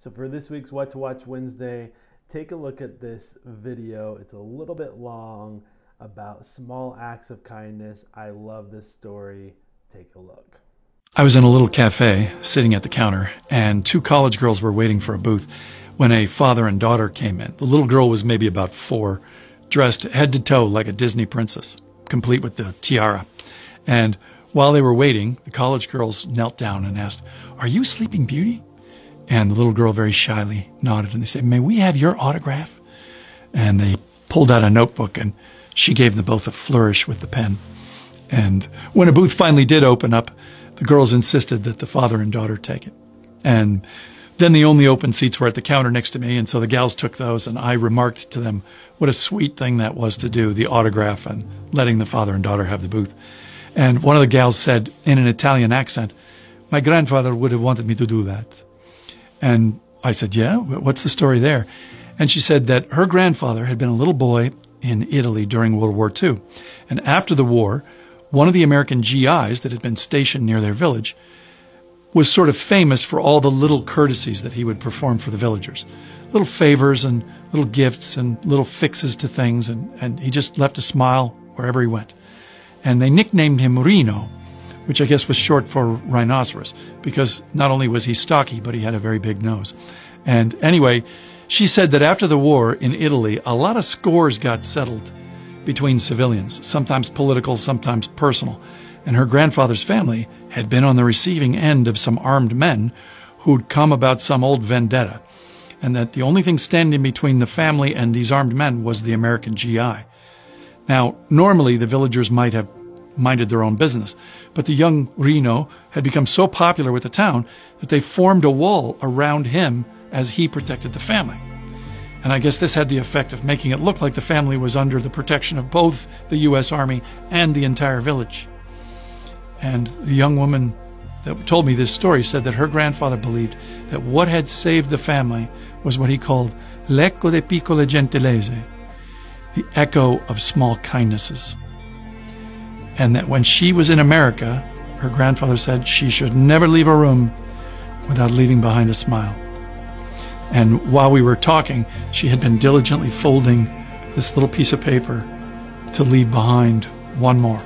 So for this week's What to Watch Wednesday, take a look at this video. It's a little bit long about small acts of kindness. I love this story. Take a look. I was in a little cafe sitting at the counter, and two college girls were waiting for a booth when a father and daughter came in. The little girl was maybe about 4, dressed head to toe like a Disney princess, complete with the tiara. And while they were waiting, the college girls knelt down and asked, "Are you Sleeping Beauty?" And the little girl very shyly nodded, and they said, "May we have your autograph?" And they pulled out a notebook, and she gave them both a flourish with the pen. And when a booth finally did open up, the girls insisted that the father and daughter take it. And then the only open seats were at the counter next to me, and so the gals took those, and I remarked to them what a sweet thing that was to do, the autograph and letting the father and daughter have the booth. And one of the gals said in an Italian accent, "My grandfather would have wanted me to do that." And I said, "Yeah, what's the story there?" And she said that her grandfather had been a little boy in Italy during World War II. And after the war, one of the American GIs that had been stationed near their village was sort of famous for all the little courtesies that he would perform for the villagers. Little favors and little gifts and little fixes to things. And he just left a smile wherever he went. And they nicknamed him Rino, which I guess was short for rhinoceros, because not only was he stocky, but he had a very big nose. And anyway, she said that after the war in Italy, a lot of scores got settled between civilians, sometimes political, sometimes personal. And her grandfather's family had been on the receiving end of some armed men who'd come about some old vendetta, and that the only thing standing between the family and these armed men was the American GI. Now, normally the villagers might have minded their own business, but the young Rino had become so popular with the town that they formed a wall around him as he protected the family. And I guess this had the effect of making it look like the family was under the protection of both the U.S. Army and the entire village. And the young woman that told me this story said that her grandfather believed that what had saved the family was what he called l'eco de piccole gentilezze, the echo of small kindnesses. And that when she was in America, her grandfather said she should never leave a room without leaving behind a smile. And while we were talking, she had been diligently folding this little piece of paper to leave behind one more.